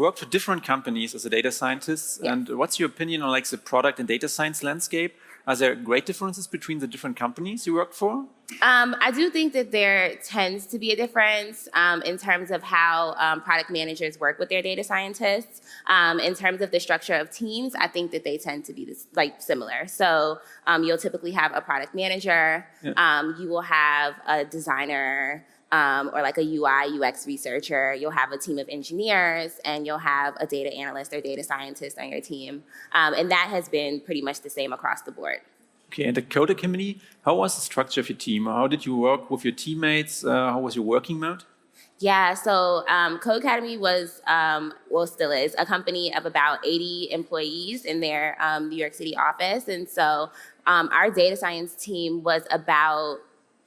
worked for different companies as a data scientist. Yes. And what's your opinion on like the product and data science landscape? Are there great differences between the different companies you worked for? I do think that there tends to be a difference in terms of how product managers work with their data scientists. In terms of the structure of teams, I think that they tend to be similar. So you'll typically have a product manager, you will have a designer, or like a UI, UX researcher, you'll have a team of engineers, and you'll have a data analyst or data scientist on your team. And that has been pretty much the same across the board. Okay, and the Codecademy, how was the structure of your team? How did you work with your teammates? How was your working mode? Yeah, so Codecademy was, well, still is, a company of about 80 employees in their New York City office. And so our data science team was about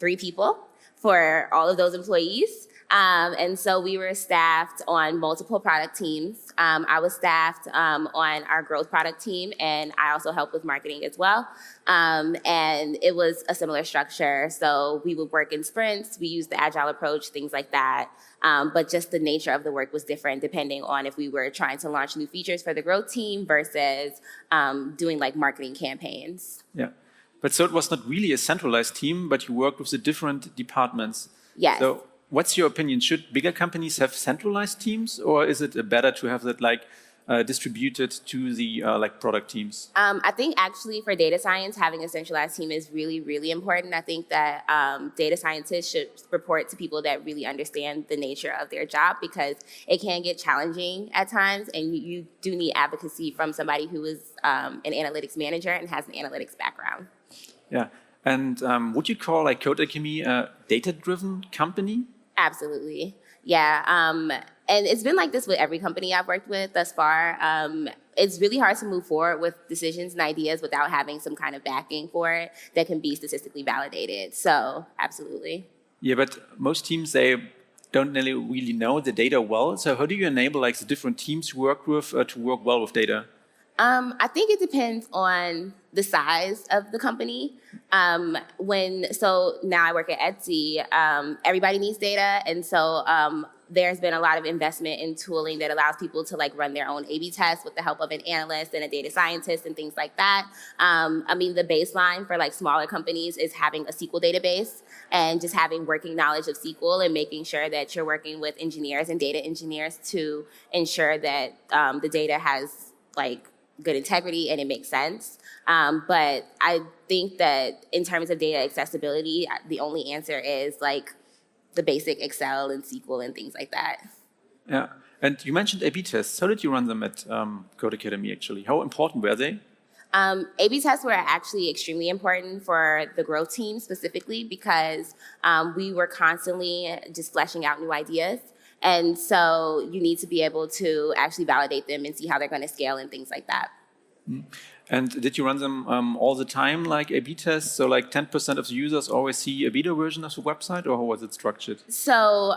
3 people for all of those employees. And so we were staffed on multiple product teams. I was staffed on our growth product team, and I also helped with marketing as well. And it was a similar structure. So we would work in sprints, we used the agile approach, things like that. But just the nature of the work was different depending on if we were trying to launch new features for the growth team versus doing like marketing campaigns. Yeah. But so it was not really a centralized team, but you worked with the different departments. Yes. So what's your opinion? Should bigger companies have centralized teams, or is it better to have that like distributed to the like product teams? I think actually for data science, having a centralized team is really, really important. I think that data scientists should report to people that really understand the nature of their job, because it can get challenging at times, and you do need advocacy from somebody who is an analytics manager and has an analytics background. Yeah. And would you call like Codecademy a data-driven company? Absolutely. Yeah. And it's been like this with every company I've worked with thus far. It's really hard to move forward with decisions and ideas without having some kind of backing for it that can be statistically validated. So absolutely. Yeah, but most teams, they don't really know the data well. So how do you enable like the different teams you work with to work well with data? I think it depends on the size of the company. So now I work at Etsy, everybody needs data. And so there's been a lot of investment in tooling that allows people to like run their own A/B tests with the help of an analyst and a data scientist and things like that. I mean, the baseline for like smaller companies is having a SQL database and just having working knowledge of SQL and making sure that you're working with engineers and data engineers to ensure that the data has like good integrity and it makes sense. But I think that in terms of data accessibility, the only answer is like the basic Excel and SQL and things like that. Yeah. And you mentioned A/B tests. How did you run them at Codecademy actually? How important were they? A/B tests were actually extremely important for the growth team specifically because we were constantly just fleshing out new ideas. And so you need to be able to actually validate them and see how they're going to scale and things like that. And did you run them all the time, like A/B tests? So like 10% of the users always see a beta version of the website, or how was it structured? So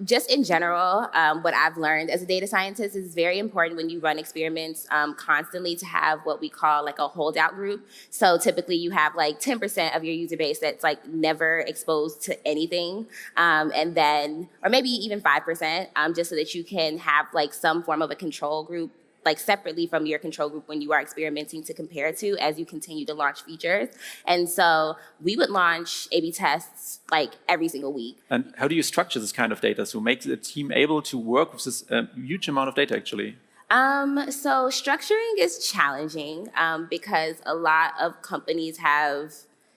just in general, what I've learned as a data scientist is very important when you run experiments constantly to have what we call like a holdout group. So typically you have like 10% of your user base that's like never exposed to anything. And then, or maybe even 5%, just so that you can have like some form of a control group like separately from your control group when you are experimenting to compare to as you continue to launch features. And so we would launch A/B tests like every single week. And how do you structure this kind of data to make the team able to work with this huge amount of data actually? So structuring is challenging because a lot of companies have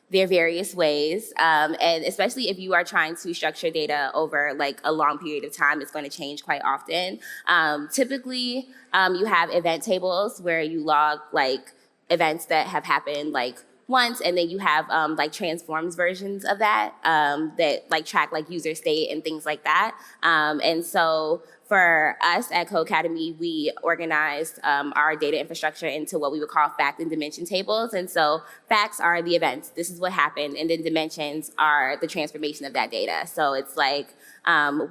their various ways. And especially if you are trying to structure data over like a long period of time, it's going to change quite often. Typically, you have event tables where you log like events that have happened like once, and then you have like transforms versions of that that like track like user state and things like that. And so for us at Codecademy, we organized our data infrastructure into what we would call fact and dimension tables. And so facts are the events. This is what happened. And then dimensions are the transformation of that data. So it's like,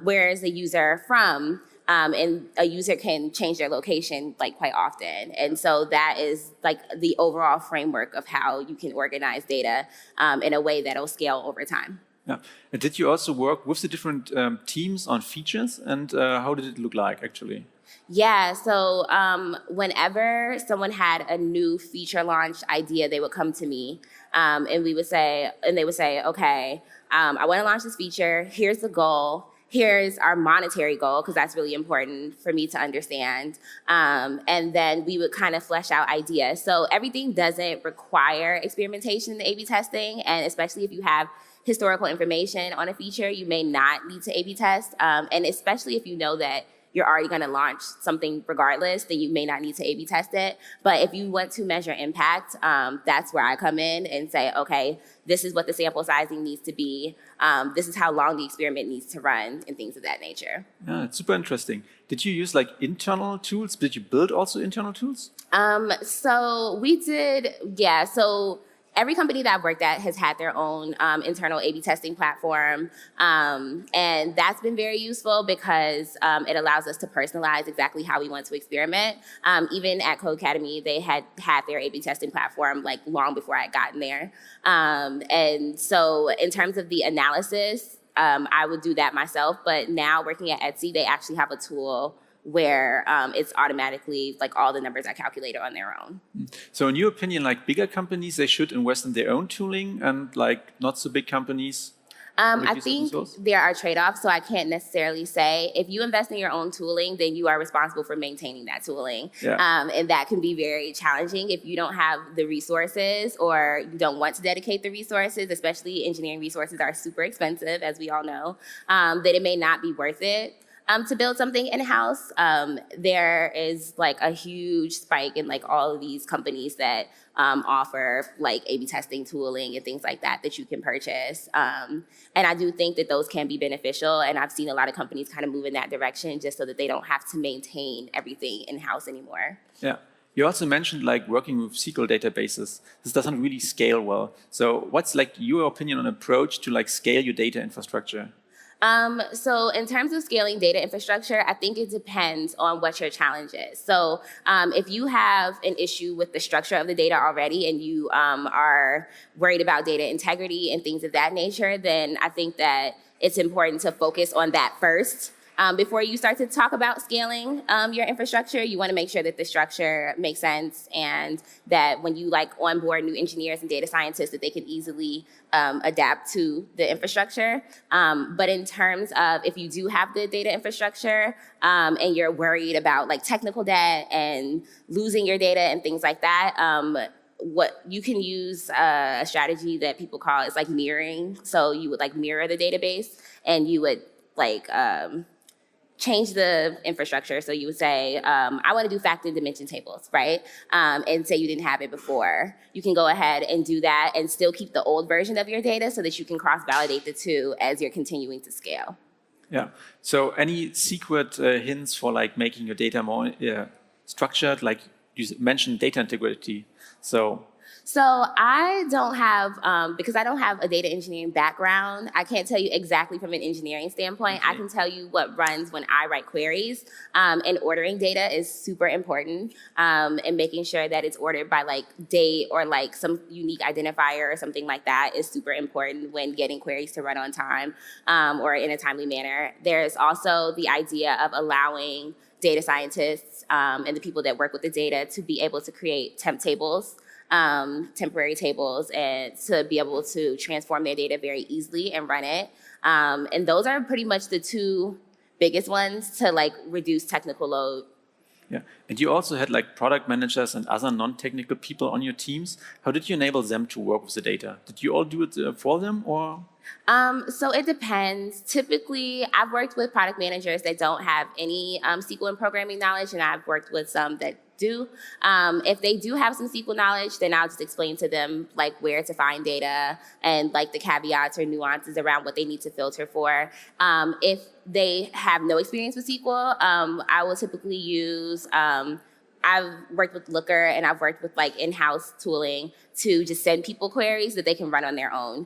where is the user from? And a user can change their location like quite often. And so that is like the overall framework of how you can organize data in a way that will scale over time. Yeah. And did you also work with the different teams on features, and how did it look like actually? Yeah, so whenever someone had a new feature launch idea, they would come to me, and they would say, okay, I want to launch this feature. Here's the goal. Here's our monetary goal, because that's really important for me to understand. And then we would kind of flesh out ideas. So everything doesn't require experimentation and A/B testing, and especially if you have historical information on a feature, you may not need to A/B test. And especially if you know that you're already going to launch something regardless, then you may not need to A/B test it. But if you want to measure impact, that's where I come in and say, okay, this is what the sample sizing needs to be. This is how long the experiment needs to run, and things of that nature. Yeah, it's super interesting. Did you use like internal tools? Did you build also internal tools? So we did, yeah. So every company that I've worked at has had their own internal A/B testing platform, and that's been very useful because it allows us to personalize exactly how we want to experiment. Even at Codecademy, they had their A/B testing platform like long before I had gotten there. And so in terms of the analysis, I would do that myself. But now working at Etsy, they actually have a tool where it's automatically, like, all the numbers are calculated on their own. So in your opinion, like bigger companies, they should invest in their own tooling, and like not so big companies? I think there are trade-offs, so I can't necessarily say if you invest in your own tooling, then you are responsible for maintaining that tooling. Yeah. And that can be very challenging if you don't have the resources or you don't want to dedicate the resources, especially engineering resources are super expensive, as we all know, that it may not be worth it. To build something in-house. There is like a huge spike in like all of these companies that offer like A/B testing tooling and things like that you can purchase. And I do think that those can be beneficial, and I've seen a lot of companies kind of move in that direction just so that they don't have to maintain everything in-house anymore. Yeah. You also mentioned like working with SQL databases. This doesn't really scale well. So what's like your opinion on approach to like scale your data infrastructure? So in terms of scaling data infrastructure, I think it depends on what your challenge is. So if you have an issue with the structure of the data already and you are worried about data integrity and things of that nature, then I think that it's important to focus on that first. Before you start to talk about scaling your infrastructure, you want to make sure that the structure makes sense and that when you like onboard new engineers and data scientists, that they can easily adapt to the infrastructure. But in terms of if you do have the data infrastructure and you're worried about like technical debt and losing your data and things like that, what you can use a strategy that people call is like mirroring. So you would like mirror the database and you would like change the infrastructure. So you would say, I want to do fact and dimension tables, right? And say you didn't have it before. You can go ahead and do that and still keep the old version of your data so that you can cross-validate the two as you're continuing to scale. Yeah. So any secret hints for like making your data more structured? Like you mentioned data integrity. So I don't have, because I don't have a data engineering background, I can't tell you exactly from an engineering standpoint. Okay. I can tell you what runs when I write queries. And ordering data is super important. And making sure that it's ordered by like date or like some unique identifier or something like that is super important when getting queries to run on time or in a timely manner. There's also the idea of allowing data scientists and the people that work with the data to be able to create temp tables. Temporary tables, and to be able to transform their data very easily and run it. And those are pretty much the two biggest ones to like reduce technical load. Yeah, and you also had like product managers and other non-technical people on your teams. How did you enable them to work with the data? Did you all do it for them, or? So it depends. Typically, I've worked with product managers that don't have any SQL and programming knowledge, and I've worked with some that do. If they do have some SQL knowledge, then I'll just explain to them like where to find data and like the caveats or nuances around what they need to filter for. If they have no experience with SQL, I will typically use I've worked with Looker and I've worked with like in-house tooling to just send people queries that they can run on their own,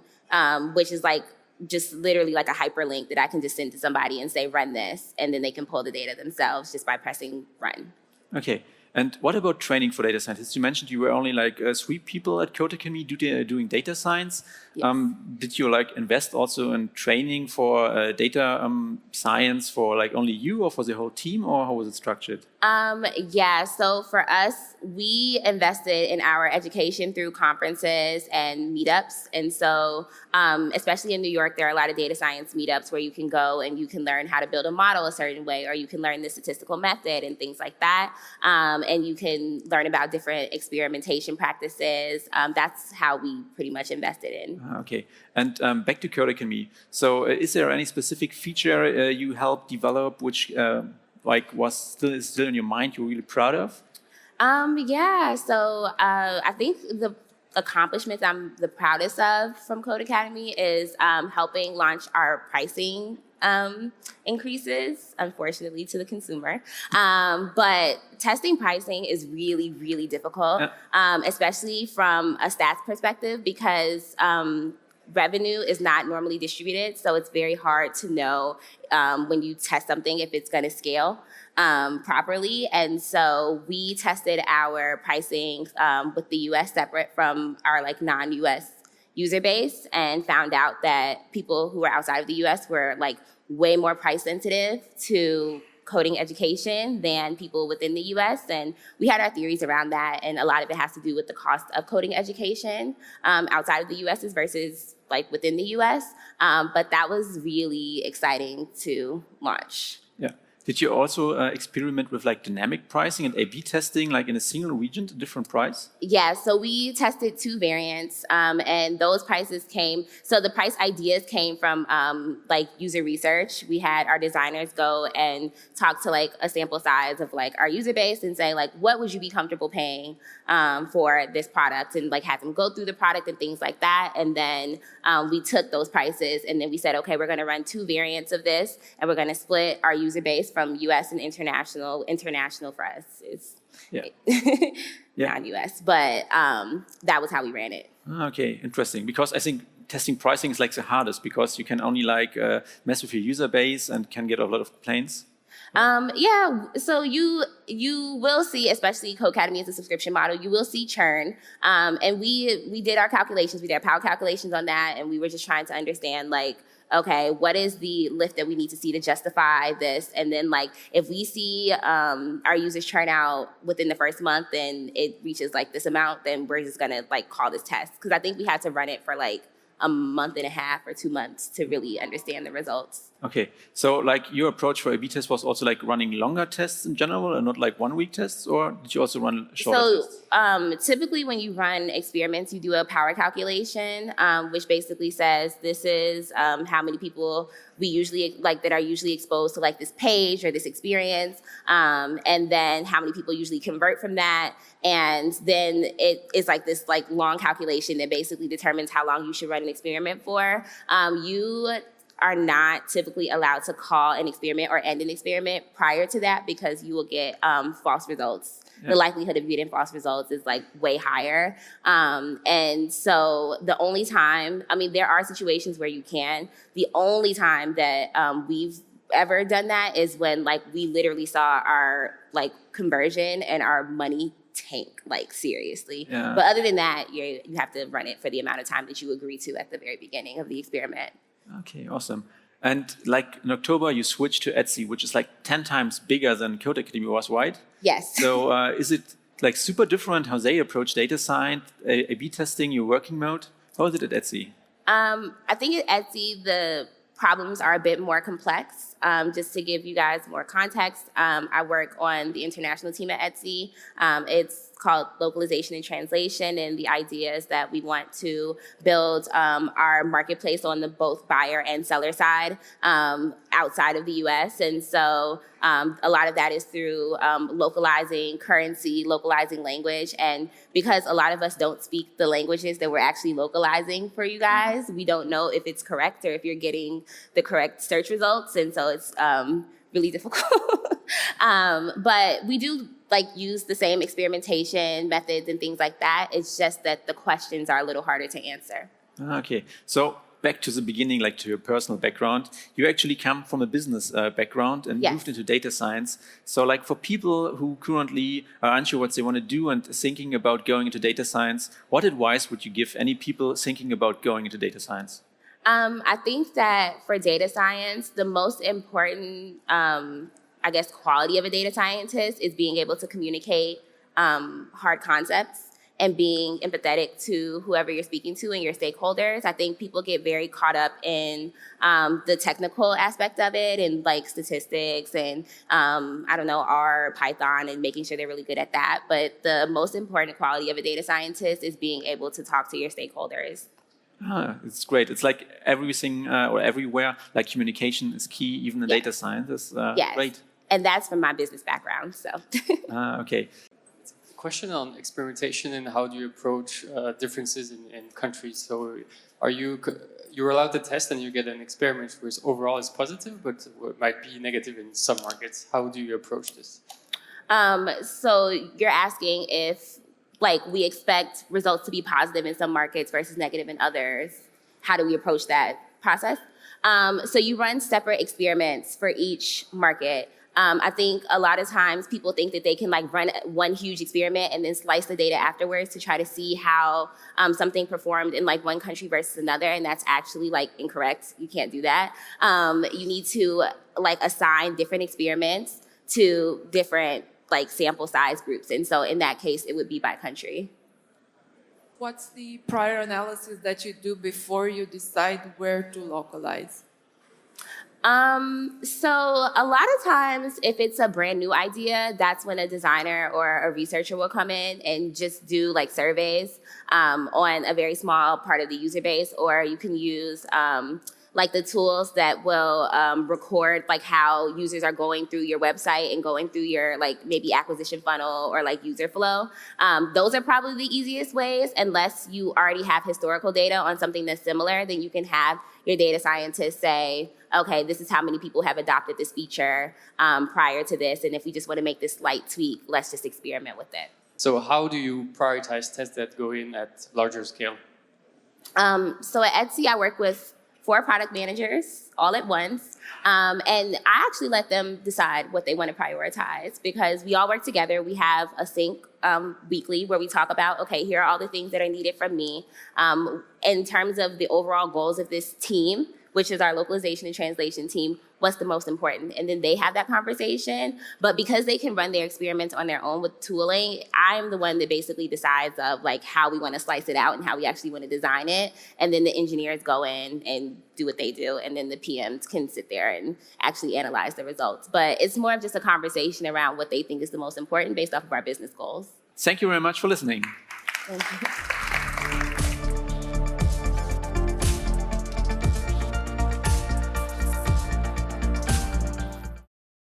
which is like just literally like a hyperlink that I can just send to somebody and say, run this, and then they can pull the data themselves just by pressing run. Okay. And what about training for data scientists? You mentioned you were only like 3 people at Codecademy doing data science. Yes. Did you like invest also in training for data science for like only you or for the whole team, or how was it structured? Yeah, so for us, we invested in our education through conferences and meetups. And so, especially in New York, there are a lot of data science meetups where you can go and you can learn how to build a model a certain way, or you can learn the statistical method and things like that. And you can learn about different experimentation practices. That's how we pretty much invested in. Okay, and back to Codecademy. So, is there any specific feature you helped develop which like was still in your mind you're really proud of? Yeah, so I think the accomplishments I'm the proudest of from Codecademy is helping launch our pricing increases, unfortunately, to the consumer. But testing pricing is really, really difficult, especially from a stats perspective, because revenue is not normally distributed. So it's very hard to know when you test something if it's going to scale properly. And so we tested our pricing with the US separate from our like non-US user base, and found out that people who are outside of the US were like way more price sensitive to coding education than people within the US. And we had our theories around that. And a lot of it has to do with the cost of coding education outside of the US versus like within the US. But that was really exciting to launch. Yeah. Did you also experiment with like dynamic pricing and A/B testing, like in a single region, a different price? Yeah, so we tested 2 variants, and those prices came. So the price ideas came from like user research. We had our designers go and talk to like a sample size of like our user base and say like, what would you be comfortable paying for this product, and like have them go through the product and things like that. And then we took those prices and then we said, okay, we're going to run 2 variants of this, and we're going to split our user base from US and international. International for us is non-US, but that was how we ran it. Okay, interesting. Because I think testing pricing is like the hardest, because you can only like mess with your user base and can get a lot of complaints. Yeah, so you will see, especially Codecademy is a subscription model, you will see churn. And we did our calculations, we did our power calculations on that, and we were just trying to understand like, okay, what is the lift that we need to see to justify this? And then like, if we see our users churn out within the first month and it reaches like this amount, then we're just gonna like call this test. Because I think we had to run it for like a month and a half or 2 months to really understand the results. Okay, so like your approach for A/B tests was also like running longer tests in general and not like 1-week tests, or did you also run shorter tests? So typically when you run experiments, you do a power calculation, which basically says this is how many people we usually like that are usually exposed to like this page or this experience, and then how many people usually convert from that. And then it is like this like long calculation that basically determines how long you should run an experiment for. You are not typically allowed to call an experiment or end an experiment prior to that, because you will get false results. Yeah. The likelihood of getting false results is like way higher. And so the only time, I mean, there are situations where you can. The only time that we've ever done that is when like we literally saw our like conversion and our money tank, like seriously. Yeah. But other than that, you have to run it for the amount of time that you agree to at the very beginning of the experiment. Okay, awesome. And like in October, you switched to Etsy, which is like 10 times bigger than Codecademy was, right? Yes. So is it like super different how they approach data science, A/B testing, your working mode? How is it at Etsy? I think at Etsy, the problems are a bit more complex. Just to give you guys more context, I work on the international team at Etsy. It's called localization and translation, and the idea is that we want to build our marketplace on the both buyer and seller side outside of the US. And so a lot of that is through localizing currency, localizing language. And because a lot of us don't speak the languages that we're actually localizing for you guys, we don't know if it's correct or if you're getting the correct search results. And so it's really difficult. But we do like use the same experimentation methods and things like that. It's just that the questions are a little harder to answer. Okay, so back to the beginning, like to your personal background, you actually come from a business background and Yes. moved into data science. So like for people who currently are unsure what they want to do and thinking about going into data science, what advice would you give any people thinking about going into data science? I think that for data science, the most important, I guess, quality of a data scientist is being able to communicate hard concepts and being empathetic to whoever you're speaking to and your stakeholders. I think people get very caught up in the technical aspect of it and like statistics and I don't know, R, Python, and making sure they're really good at that. But the most important quality of a data scientist is being able to talk to your stakeholders. It's great. It's like everything or everywhere, like communication is key, even in data science. Is Yes. great. And that's from my business background, so. Okay. Question on experimentation and how do you approach differences in countries? So you're allowed to test and you get an experiment which overall is positive, but might be negative in some markets. How do you approach this? So you're asking if like we expect results to be positive in some markets versus negative in others. How do we approach that process? So you run separate experiments for each market. I think a lot of times people think that they can like run one huge experiment and then slice the data afterwards to try to see how something performed in like one country versus another, and that's actually like incorrect. You can't do that. You need to like assign different experiments to different like sample size groups, and so in that case, it would be by country. What's the prior analysis that you do before you decide where to localize? So a lot of times, if it's a brand new idea, that's when a designer or a researcher will come in and just do like surveys on a very small part of the user base, or you can use like the tools that will record like how users are going through your website and going through your like maybe acquisition funnel or like user flow. Those are probably the easiest ways, unless you already have historical data on something that's similar. Then you can have your data scientist say, okay, this is how many people have adopted this feature prior to this, and if we just want to make this slight tweak, let's just experiment with it. So how do you prioritize tests that go in at larger scale? So at Etsy, I work with 4 product managers all at once. And I actually let them decide what they want to prioritize, because we all work together. We have a sync weekly where we talk about, okay, here are all the things that are needed from me. In terms of the overall goals of this team, which is our localization and translation team, what's the most important? And then they have that conversation. But because they can run their experiments on their own with tooling, I'm the one that basically decides of like how we want to slice it out and how we actually want to design it. And then the engineers go in and do what they do. And then the PMs can sit there and actually analyze the results. But it's more of just a conversation around what they think is the most important based off of our business goals. Thank you very much for listening. Thank you.